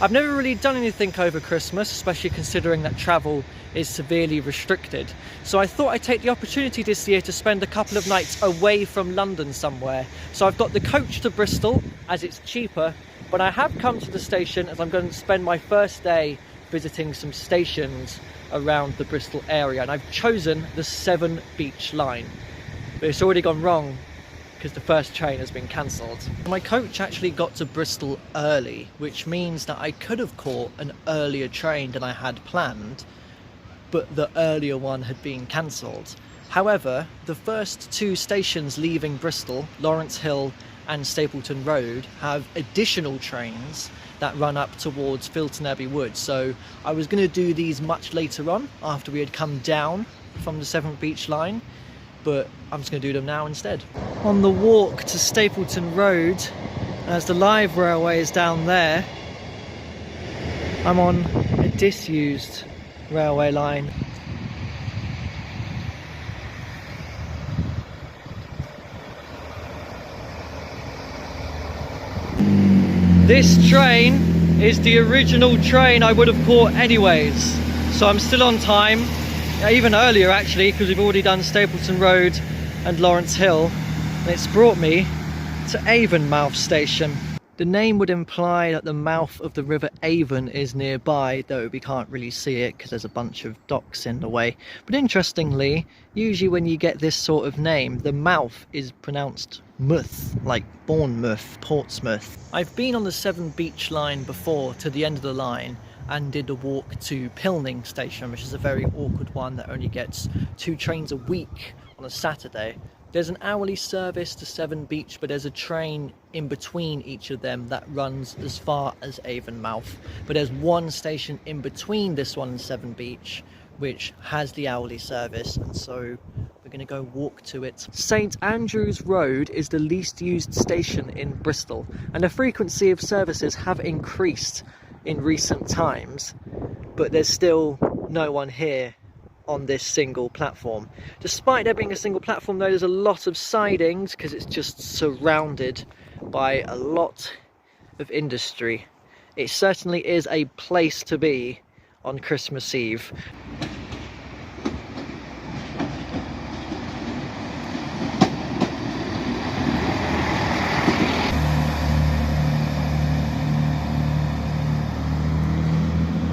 I've never really done anything over Christmas, especially considering that travel is severely restricted. So I thought I'd take the opportunity this year to spend a couple of nights away from London somewhere. So I've got the coach to Bristol, as it's cheaper, but I have come to the station as I'm going to spend my first day visiting some stations around the Bristol area, and I've chosen the Severn Beach Line. But it's already gone wrong because the first train has been cancelled. My coach actually got to Bristol early, which means that I could have caught an earlier train than I had planned, but the earlier one had been cancelled. However, the first two stations leaving Bristol, Lawrence Hill and Stapleton Road, have additional trains that run up towards Filton Abbey Wood. So I was going to do these much later on after we had come down from the Severn Beach Line, but I'm just going to do them now instead. On the walk to Stapleton Road, as the live railway is down there, I'm on a disused railway line. This train is the original train I would have caught anyways, so I'm still on time. Even earlier actually, because we've already done Stapleton Road and Lawrence Hill, and it's brought me to Avonmouth station. The name would imply that the mouth of the River Avon is nearby, though we can't really see it because there's a bunch of docks in the way. But interestingly, usually when you get this sort of name, the mouth is pronounced Mouth, like Bournemouth, Portsmouth. I've been on the Severn Beach Line before to the end of the line, and did a walk to Pilning station, which is a very awkward one that only gets 2 trains a week on a Saturday. There's an hourly service to Severn Beach, but there's a train in between each of them that runs as far as Avonmouth. But there's one station in between this one and Severn Beach which has the hourly service, and so we're going to go walk to it. St Andrews Road is the least used station in Bristol, and the frequency of services have increased in recent times, but there's still no one here on this single platform. Despite there being a single platform though, there's a lot of sidings because it's just surrounded by a lot of industry. It certainly is a place to be on Christmas Eve.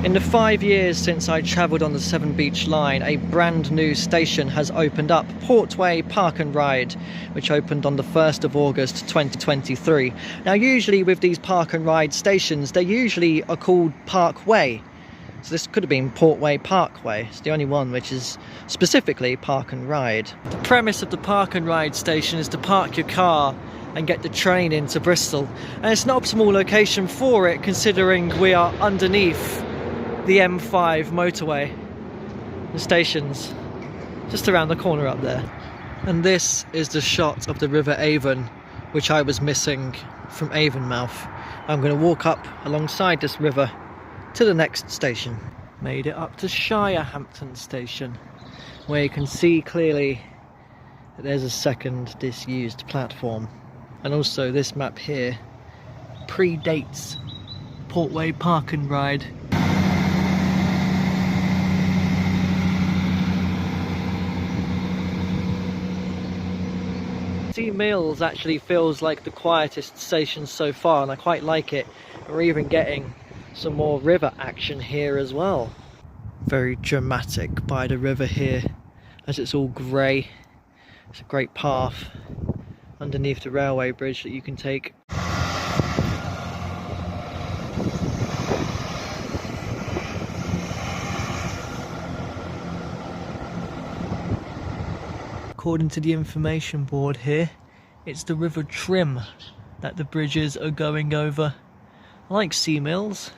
In the 5 years since I travelled on the Severn Beach Line, a brand new station has opened up, Portway Park and Ride, which opened on the 1st of August 2023. Now usually with these park and ride stations, they usually are called Parkway. So this could have been Portway Parkway. It's the only one which is specifically park and ride. The premise of the park and ride station is to park your car and get the train into Bristol. And it's an optimal location for it, considering we are underneath the M5 motorway. The station's just around the corner up there. And this is the shot of the River Avon, which I was missing from Avonmouth. I'm going to walk up alongside this river to the next station. Made it up to Shirehampton station, where you can see clearly that there's a second disused platform. And also this map here predates Portway Park and Ride. Mills actually feels like the quietest station so far, and I quite like it. We're even getting some more river action here as well. Very dramatic by the river here, as it's all grey. It's a great path underneath the railway bridge that you can take. According to the information board here, it's the River Trim that the bridges are going over. I like Sea Mills.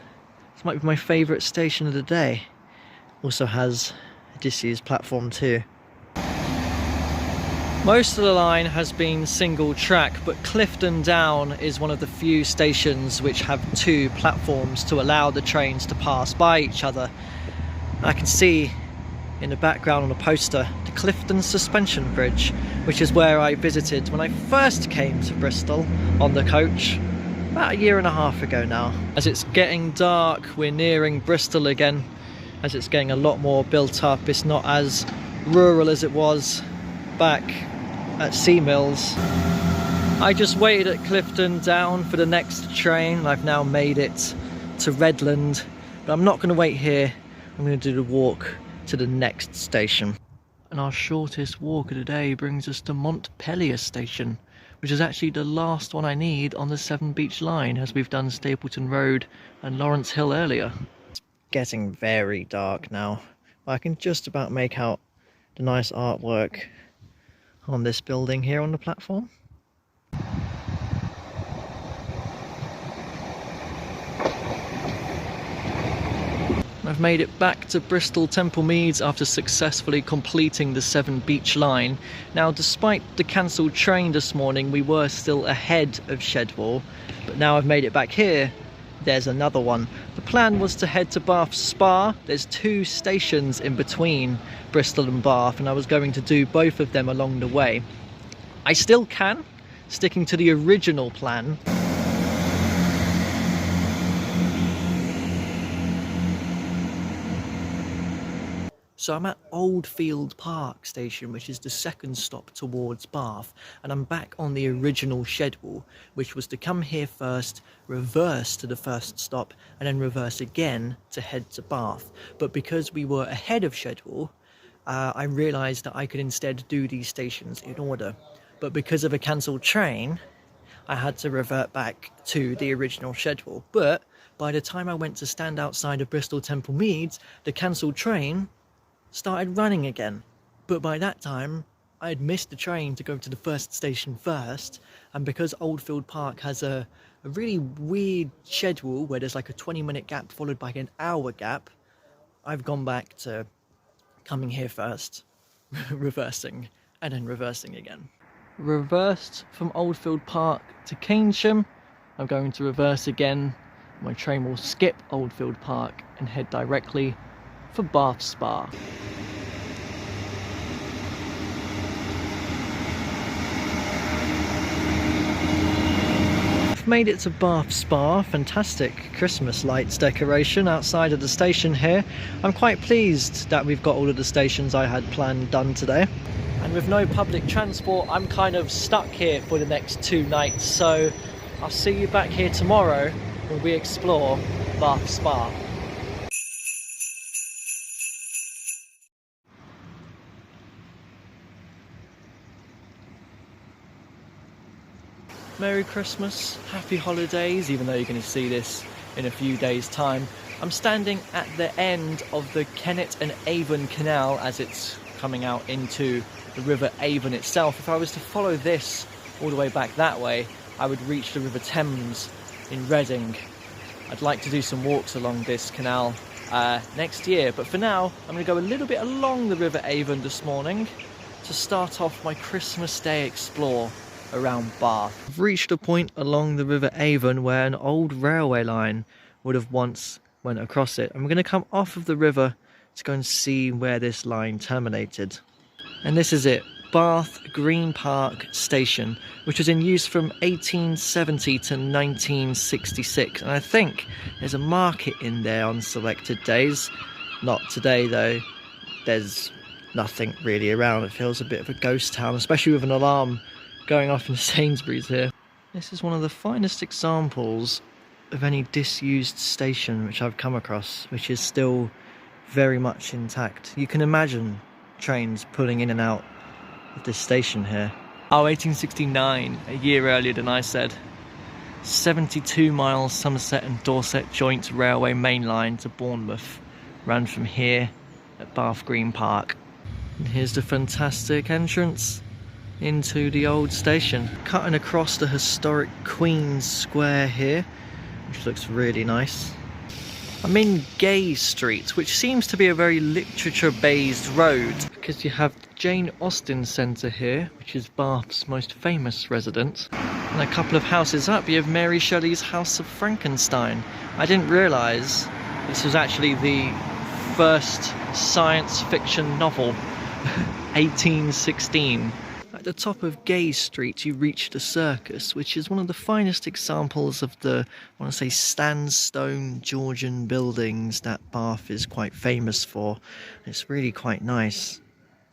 This might be my favourite station of the day. Also has a disused platform too. Most of the line has been single track, but Clifton Down is one of the few stations which have 2 platforms to allow the trains to pass by each other. I can see in the background on a poster the Clifton Suspension Bridge, which is where I visited when I first came to Bristol on the coach about a year and a half ago now. As it's getting dark, we're nearing Bristol again, as it's getting a lot more built up. It's not as rural as it was back at Sea Mills. I just waited at Clifton Down for the next train. I've now made it to Redland, but I'm not going to wait here. I'm going to do the walk to the next station. And our shortest walk of the day brings us to Montpellier station, which is actually the last one I need on the Severn Beach Line, as we've done Stapleton Road and Lawrence Hill earlier. It's getting very dark now, but I can just about make out the nice artwork on this building here on the platform. I've made it back to Bristol Temple Meads after successfully completing the Severn Beach Line. Now, despite the cancelled train this morning, we were still ahead of schedule, but now I've made it back here. There's another one. The plan was to head to Bath Spa. There's 2 stations in between Bristol and Bath, and I was going to do both of them along the way. I still can, sticking to the original plan. So I'm at Oldfield Park station, which is the second stop towards Bath, and I'm back on the original schedule, which was to come here first, reverse to the first stop, and then reverse again to head to Bath. But because we were ahead of schedule, I realised that I could instead do these stations in order. But because of a cancelled train, I had to revert back to the original schedule. But by the time I went to stand outside of Bristol Temple Meads, the cancelled train started running again. But by that time, I had missed the train to go to the first station first, and because Oldfield Park has a really weird schedule where there's like a 20-minute gap followed by an hour gap, I've gone back to coming here first, reversing, and then reversing again. Reversed from Oldfield Park to Keynsham. I'm going to reverse again. My train will skip Oldfield Park and head directly for Bath Spa. I've made it to Bath Spa. Fantastic Christmas lights decoration outside of the station here. I'm quite pleased that we've got all of the stations I had planned done today. And with no public transport, I'm kind of stuck here for the next 2 nights, so I'll see you back here tomorrow when we explore Bath Spa. Merry Christmas, happy holidays, even though you're going to see this in a few days' time. I'm standing at the end of the Kennet and Avon Canal as it's coming out into the River Avon itself. If I was to follow this all the way back that way, I would reach the River Thames in Reading. I'd like to do some walks along this canal next year, but for now I'm going to go a little bit along the River Avon this morning to start off my Christmas Day explore around Bath. I've reached a point along the River Avon where an old railway line would have once went across it. I'm going to come off of the river to go and see where this line terminated. And this is it, Bath Green Park Station, which was in use from 1870 to 1966. And I think there's a market in there on selected days. Not today though. There's nothing really around. It feels a bit of a ghost town, especially with an alarm going off in Sainsbury's here. This is one of the finest examples of any disused station which I've come across, which is still very much intact. You can imagine trains pulling in and out of this station here. Oh, 1869, a year earlier than I said. 72 miles Somerset and Dorset Joint Railway main line to Bournemouth ran from here at Bath Green Park. And here's the fantastic entrance into the old station, cutting across the historic Queen's Square here, which looks really nice. I'm in Gay Street, which seems to be a very literature-based road, because you have the Jane Austen Centre here, which is Bath's most famous residence, and a couple of houses up you have Mary Shelley's House of Frankenstein. I didn't realise this was actually the first science fiction novel, 1816. At the top of Gay Street, you reach the Circus, which is one of the finest examples of the, I want to say, sandstone Georgian buildings that Bath is quite famous for. It's really quite nice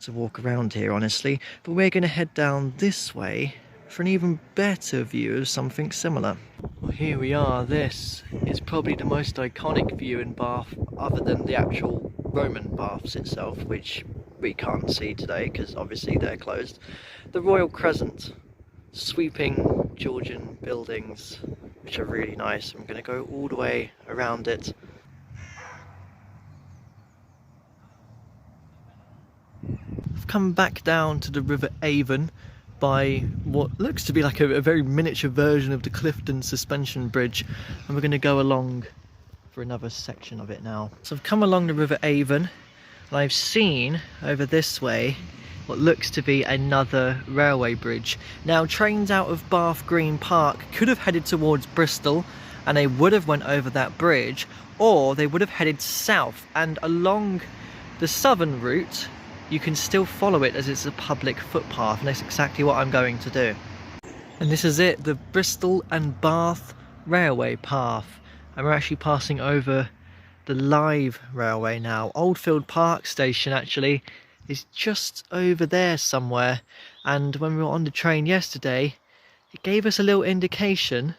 to walk around here, honestly. But we're going to head down this way for an even better view of something similar. Well, here we are. This is probably the most iconic view in Bath, other than the actual Roman baths itself, which we can't see today because obviously they're closed. The Royal Crescent, sweeping Georgian buildings, which are really nice. I'm going to go all the way around it. I've come back down to the River Avon by what looks to be like a very miniature version of the Clifton Suspension Bridge, and we're going to go along for another section of it now. So I've come along the River Avon, and I've seen over this way what looks to be another railway bridge. Now, trains out of Bath Green Park could have headed towards Bristol, and they would have went over that bridge, or they would have headed south, and along the southern route you can still follow it as it's a public footpath, and that's exactly what I'm going to do. And this is it, the Bristol and Bath railway path. And we're actually passing over the live railway now. Oldfield Park station actually is just over there somewhere, and when we were on the train yesterday it gave us a little indication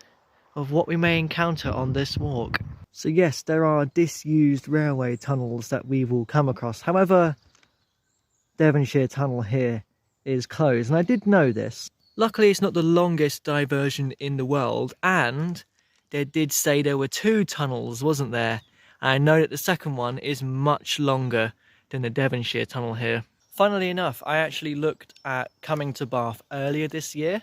of what we may encounter on this walk. So yes, there are disused railway tunnels that we will come across. However, Devonshire Tunnel here is closed, and I did know this. Luckily it's not the longest diversion in the world, and they did say there were 2 tunnels, wasn't there? And I know that the second one is much longer than the Devonshire Tunnel here. Funnily enough, I actually looked at coming to Bath earlier this year,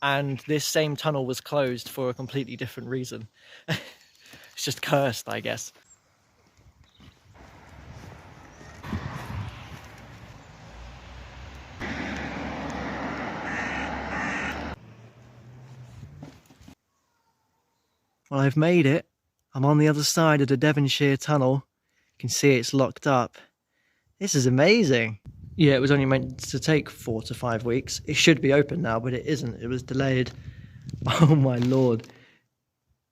and this same tunnel was closed for a completely different reason. It's just cursed, I guess. Well, I've made it. I'm on the other side of the Devonshire Tunnel. You can see it's locked up. This is amazing. Yeah, it was only meant to take 4 to 5 weeks. It should be open now, but it isn't. It was delayed. Oh my lord.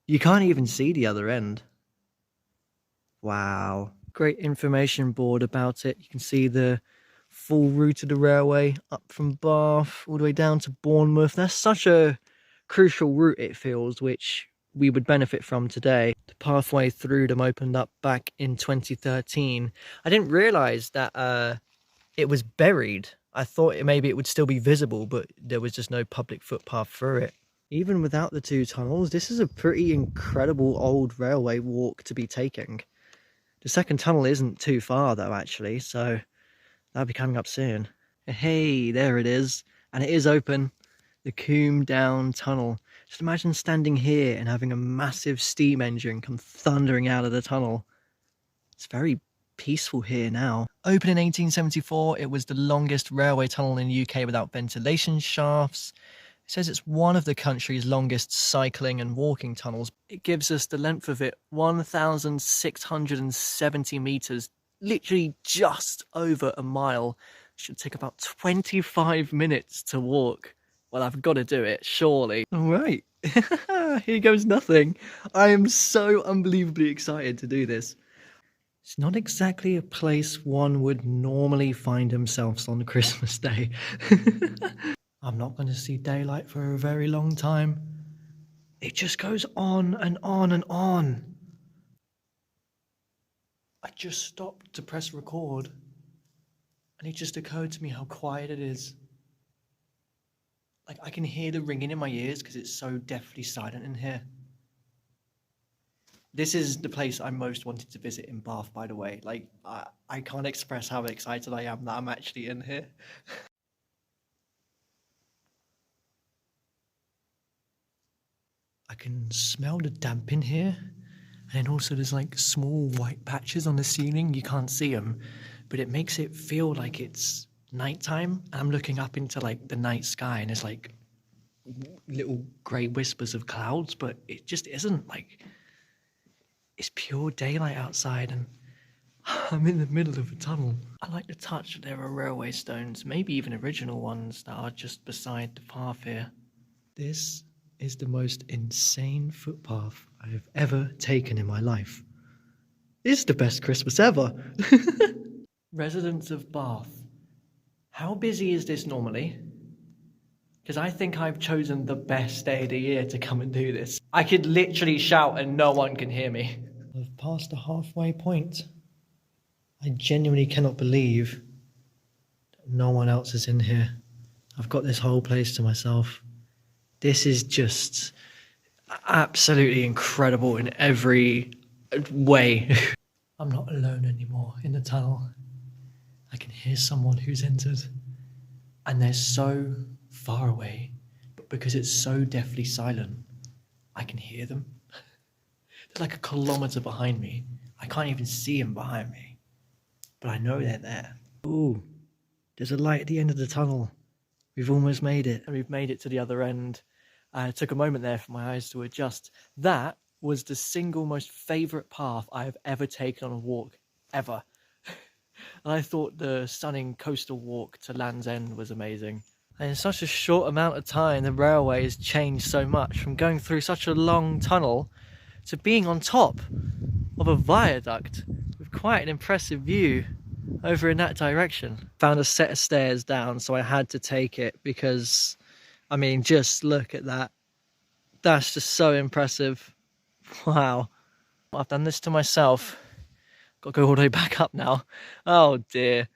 You can't even see the other end. Wow. Great information board about it. You can see the full route of the railway up from Bath all the way down to Bournemouth. That's such a crucial route, it feels, which we would benefit from today. The pathway through them opened up back in 2013. I didn't realise that it was buried. I thought maybe it would still be visible, but there was just no public footpath through it. Even without the 2 tunnels, this is a pretty incredible old railway walk to be taking. The second tunnel isn't too far though, actually, so that'll be coming up soon. Hey, there it is, and it is open. The Coombe Down Tunnel. Just imagine standing here and having a massive steam engine come thundering out of the tunnel. It's very peaceful here now. Opened in 1874, it was the longest railway tunnel in the UK without ventilation shafts. It says it's one of the country's longest cycling and walking tunnels. It gives us the length of it, 1,670 metres, literally just over a mile. It should take about 25 minutes to walk. Well, I've got to do it, surely. All right, here goes nothing. I am so unbelievably excited to do this. It's not exactly a place one would normally find themselves on Christmas Day. I'm not going to see daylight for a very long time. It just goes on and on and on. I just stopped to press record, and it just occurred to me how quiet it is. Like, I can hear the ringing in my ears because it's so deathly silent in here. This is the place I most wanted to visit in Bath, by the way. Like, I can't express how excited I am that I'm actually in here. I can smell the damp in here. And then also there's like small white patches on the ceiling. You can't see them, but it makes it feel like it's nighttime. And I'm looking up into like the night sky, and there's like little grey whispers of clouds, but it just isn't. Like, it's pure daylight outside, and I'm in the middle of a tunnel. I like the touch that there are railway stones, maybe even original ones that are just beside the path here. This is the most insane footpath I have ever taken in my life. This is the best Christmas ever. Residents of Bath, how busy is this normally? Because I think I've chosen the best day of the year to come and do this. I could literally shout and no one can hear me. I've passed the halfway point. I genuinely cannot believe that no one else is in here. I've got this whole place to myself. This is just absolutely incredible in every way. I'm not alone anymore in the tunnel. I can hear someone who's entered, and they're so far away, but because it's so deathly silent, I can hear them. They're like a kilometre behind me. I can't even see them behind me, but I know they're there. Ooh, there's a light at the end of the tunnel. We've almost made it. And we've made it to the other end. It took a moment there for my eyes to adjust. That was the single most favourite path I have ever taken on a walk, ever. And I thought the stunning coastal walk to Land's End was amazing. And in such a short amount of time, the railway has changed so much, from going through such a long tunnel to being on top of a viaduct with quite an impressive view over in that direction. Found a set of stairs down, so I had to take it because, I mean, just look at that. That's just so impressive. Wow. I've done this to myself. Got to go all the way back up now. Oh dear.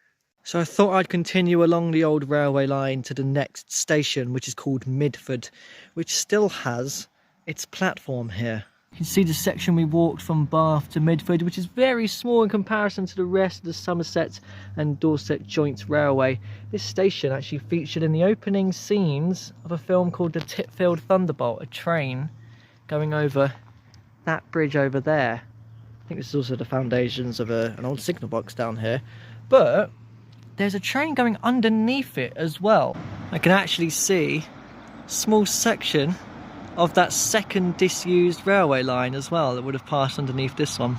So I thought I'd continue along the old railway line to the next station, which is called Midford, which still has its platform here. You can see the section we walked from Bath to Midford, which is very small in comparison to the rest of the Somerset and Dorset Joint Railway. This station actually featured in the opening scenes of a film called The Titfield Thunderbolt, a train going over that bridge over there. I think this is also the foundations of an old signal box down here. But there's a train going underneath it as well. I can actually see a small section of that second disused railway line as well that would have passed underneath this one.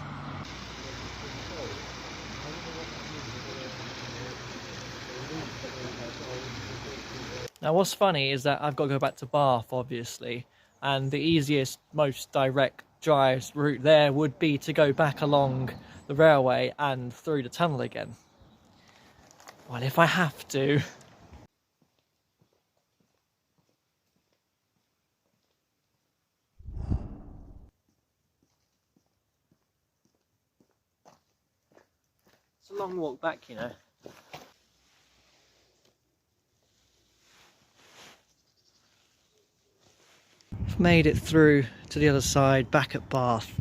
Now what's funny is that I've got to go back to Bath, obviously, and the easiest, most direct drive route there would be to go back along the railway and through the tunnel again. Well, if I have to. It's a long walk back, you know. I've made it through to the other side, back at Bath,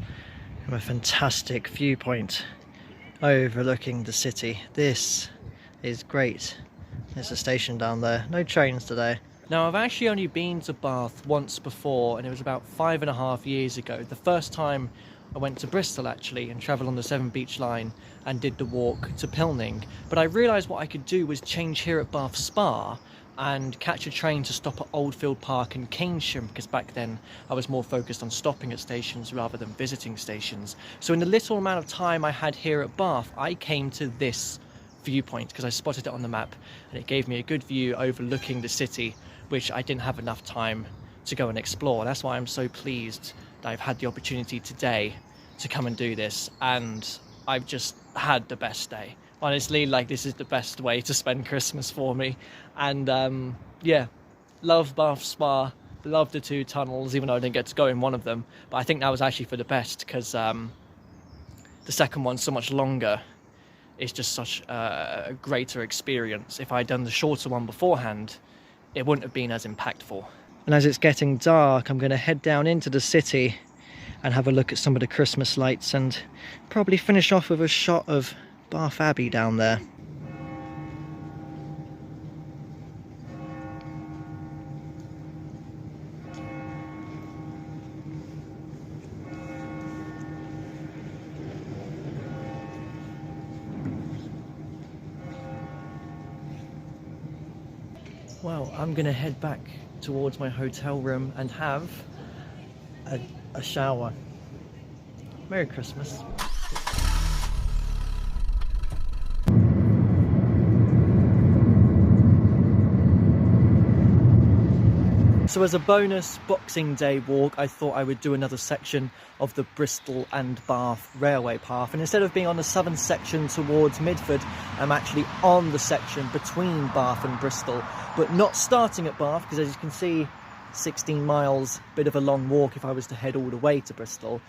from a fantastic viewpoint overlooking the city. This is great. There's a station down there. No trains today. Now, I've actually only been to Bath once before, and it was about 5.5 years ago. The first time I went to Bristol, actually, and travelled on the Severn Beach Line and did the walk to Pilning. But I realised what I could do was change here at Bath Spa and catch a train to stop at Oldfield Park and Keynsham, because back then I was more focused on stopping at stations rather than visiting stations. So in the little amount of time I had here at Bath, I came to this viewpoint because I spotted it on the map, and it gave me a good view overlooking the city, which I didn't have enough time to go and explore. That's why I'm so pleased that I've had the opportunity today to come and do this, and I've just had the best day. Honestly, like, this is the best way to spend Christmas for me. And yeah, love Bath Spa, love the two tunnels, even though I didn't get to go in one of them. But I think that was actually for the best, because the second one's so much longer. It's just such a greater experience. If I'd done the shorter one beforehand, it wouldn't have been as impactful. And as it's getting dark, I'm going to head down into the city and have a look at some of the Christmas lights, and probably finish off with a shot of Bath Abbey down there. Well, I'm going to head back towards my hotel room and have a shower. Merry Christmas. So as a bonus Boxing Day walk, I thought I would do another section of the Bristol and Bath railway path. And instead of being on the southern section towards Midford, I'm actually on the section between Bath and Bristol, but not starting at Bath, because as you can see, 16 miles, bit of a long walk if I was to head all the way to Bristol.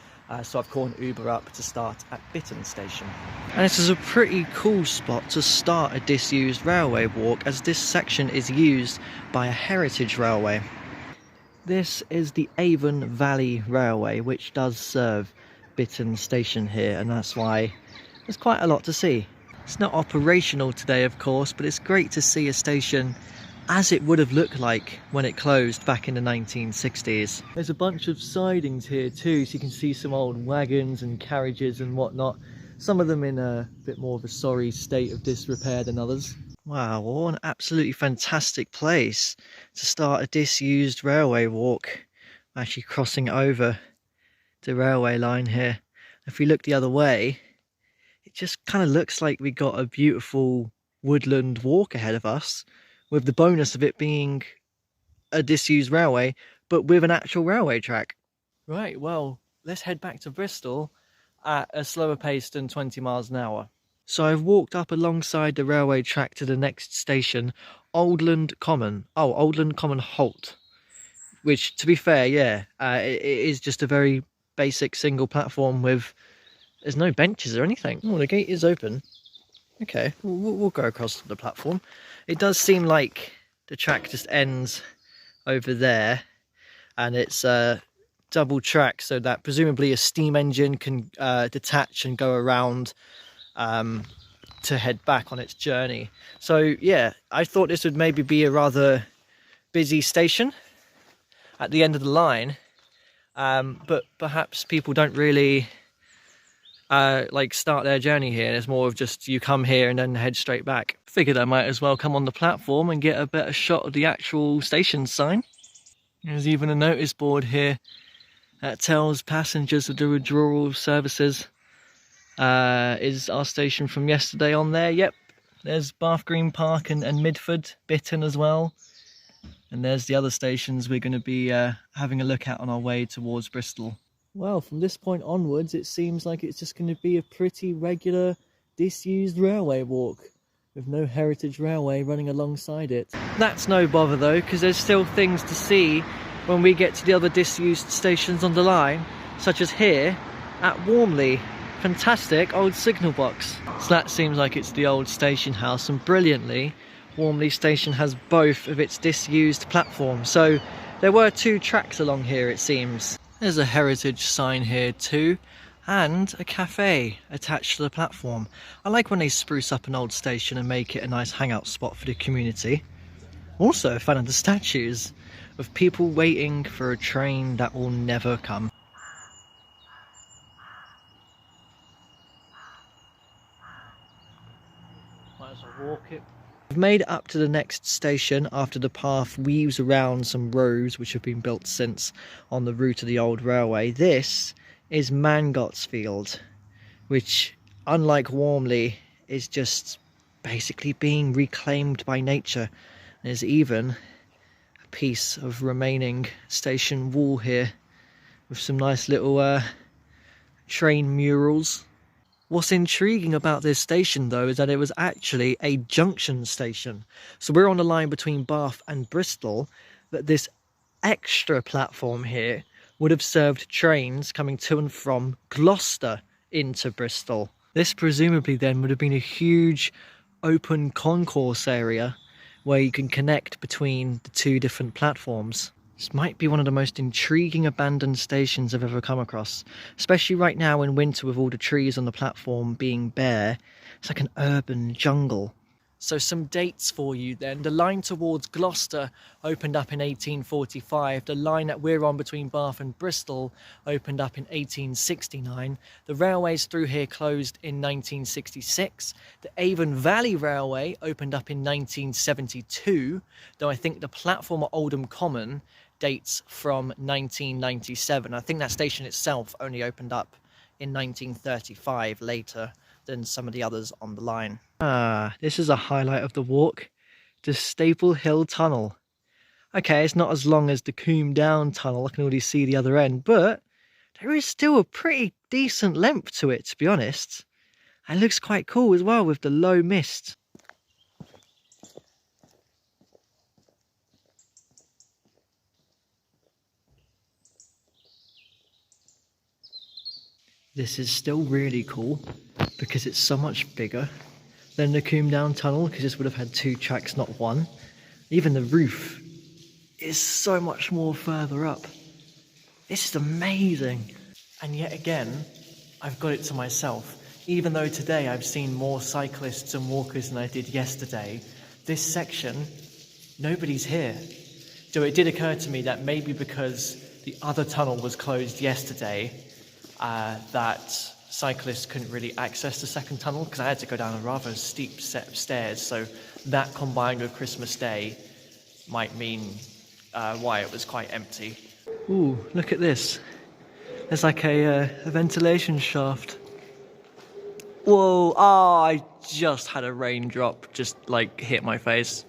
So I've called an Uber up to start at Bitton Station. And this is a pretty cool spot to start a disused railway walk, as this section is used by a heritage railway. This is the Avon Valley Railway, which does serve Bitton Station here, and that's why there's quite a lot to see. It's not operational today, of course, but it's great to see a station as it would have looked like when it closed back in the 1960s. There's a bunch of sidings here too, so you can see some old wagons and carriages and whatnot. Some of them in a bit more of a sorry state of disrepair than others. Wow, what an absolutely fantastic place to start a disused railway walk. I'm actually crossing over the railway line here. If we look the other way, it just kind of looks like we got a beautiful woodland walk ahead of us, with the bonus of it being a disused railway, but with an actual railway track. Right, well, let's head back to Bristol at a slower pace than 20 miles an hour. So I've walked up alongside the railway track to the next station, Oldland Common. Oh, Oldland Common Halt. Which, to be fair, yeah, it is just a very basic single platform with... there's no benches or anything. Oh, the gate is open. Okay, we'll go across to the platform. It does seem like the track just ends over there, and it's double track, so that presumably a steam engine can detach and go around to head back on its journey. So yeah, I thought this would maybe be a rather busy station at the end of the line, but perhaps people don't really like start their journey here. It's more of just you come here and then head straight back. Figured I might as well come on the platform and get a better shot of the actual station sign. There's even a notice board here that tells passengers of the withdrawal services is our station from yesterday on there. Yep, there's Bath Green Park and Midford, Bitton as well. And there's the other stations we're going to be having a look at on our way towards Bristol. Well, from this point onwards, it seems like it's just going to be a pretty regular disused railway walk, with no heritage railway running alongside it. That's no bother though, because there's still things to see when we get to the other disused stations on the line, such as here at Warmley. Fantastic old signal box. So that seems like it's the old station house, and brilliantly, Warmley station has both of its disused platforms. So there were two tracks along here, it seems. There's a heritage sign here too, and a cafe attached to the platform. I like when they spruce up an old station and make it a nice hangout spot for the community. Also a fan of the statues of people waiting for a train that will never come. Might as well walk it. We've made it up to the next station after the path weaves around some roads which have been built since on the route of the old railway. This is Mangotsfield, which, unlike Warmley, is just basically being reclaimed by nature. There's even a piece of remaining station wall here with some nice little train murals. What's intriguing about this station though is that it was actually a junction station. So we're on the line between Bath and Bristol, but this extra platform here would have served trains coming to and from Gloucester into Bristol. This presumably then would have been a huge open concourse area where you can connect between the two different platforms. This might be one of the most intriguing abandoned stations I've ever come across, especially right now in winter with all the trees on the platform being bare. It's like an urban jungle. So some dates for you then. The line towards Gloucester opened up in 1845. The line that we're on between Bath and Bristol opened up in 1869. The railways through here closed in 1966. The Avon Valley Railway opened up in 1972, though I think the platform at Oldham Common dates from 1997. I think that station itself only opened up in 1935, later than some of the others on the line. This is a highlight of the walk, the Staple Hill Tunnel. Okay, it's not as long as the Combe Down tunnel, I can already see the other end, but there is still a pretty decent length to it, to be honest. And it looks quite cool as well with the low mist. This is still really cool because it's so much bigger than the Combe Down tunnel, because this would have had 2 tracks, not 1. Even the roof is so much more further up. This is amazing. And yet again, I've got it to myself. Even though today I've seen more cyclists and walkers than I did yesterday, this section, nobody's here. So it did occur to me that maybe because the other tunnel was closed yesterday, that cyclists couldn't really access the second tunnel, because I had to go down a rather steep set of stairs, so that combined with Christmas Day might mean why it was quite empty. Ooh, look at this. There's like a ventilation shaft. Whoa, oh, I just had a raindrop just like hit my face.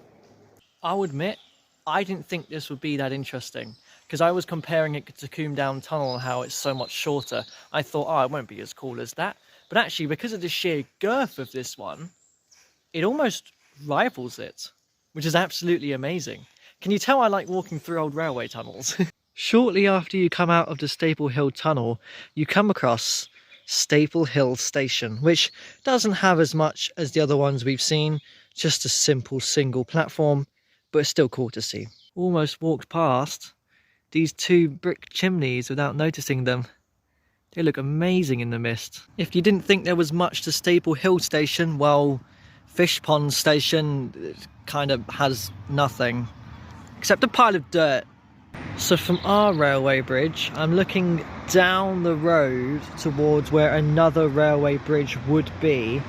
I'll admit, I didn't think this would be that interesting, because I was comparing it to Combe Down Tunnel and how it's so much shorter. I thought, oh, it won't be as cool as that. But actually, because of the sheer girth of this one, it almost rivals it, which is absolutely amazing. Can you tell I like walking through old railway tunnels? Shortly after you come out of the Staple Hill Tunnel, you come across Staple Hill Station, which doesn't have as much as the other ones we've seen, just a simple single platform, but it's still cool to see. Almost walked past these 2 brick chimneys without noticing them. They look amazing in the mist. If you didn't think there was much to Staple Hill Station, well, Fish Pond Station kind of has nothing, except a pile of dirt. So from our railway bridge, I'm looking down the road towards where another railway bridge would be,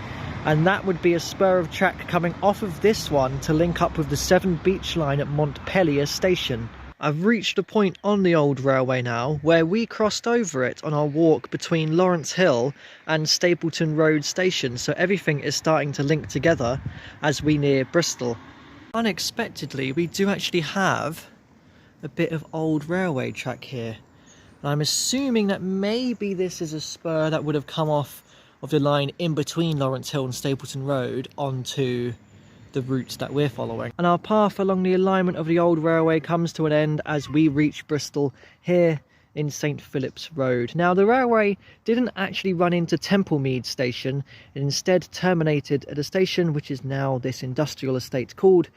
and that would be a spur of track coming off of this one to link up with the Severn Beach Line at Montpellier Station. I've reached a point on the old railway now where we crossed over it on our walk between Lawrence Hill and Stapleton Road Station, so everything is starting to link together as we near Bristol. Unexpectedly, we do actually have a bit of old railway track here. And I'm assuming that maybe this is a spur that would have come off of the line in between Lawrence Hill and Stapleton Road onto the routes that we're following. And our path along the alignment of the old railway comes to an end as we reach Bristol here in St Philip's Road. Now, the railway didn't actually run into Templemead Station. It instead terminated at a station which is now this industrial estate called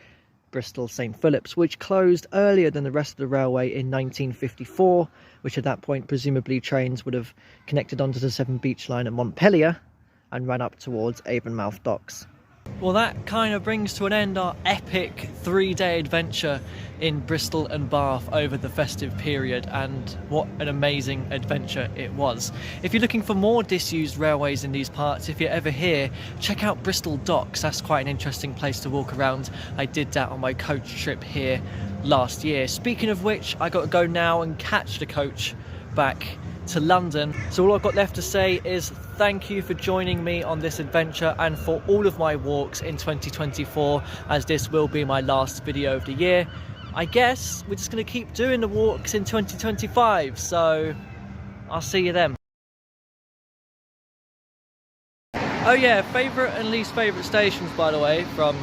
Bristol St Philip's, which closed earlier than the rest of the railway in 1954, which at that point presumably trains would have connected onto the Severn Beach Line at Montpellier and ran up towards Avonmouth Docks. Well, that kind of brings to an end our epic 3-day adventure in Bristol and Bath over the festive period, and what an amazing adventure it was. If you're looking for more disused railways in these parts, if you're ever here, check out Bristol Docks. That's quite an interesting place to walk around. I did that on my coach trip here last year. Speaking of which, I got to go now and catch the coach back to London. So all I've got left to say is thank you for joining me on this adventure and for all of my walks in 2024, as this will be my last video of the year. I guess we're just going to keep doing the walks in 2025, so I'll see you then. Oh yeah, favourite and least favourite stations, by the way, from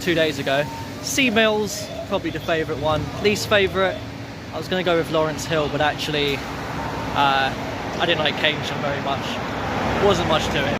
2 days ago. Sea Mills, probably the favourite one. Least favourite, I was going to go with Lawrence Hill, but actually I didn't like Keynsham very much. Wasn't much to it.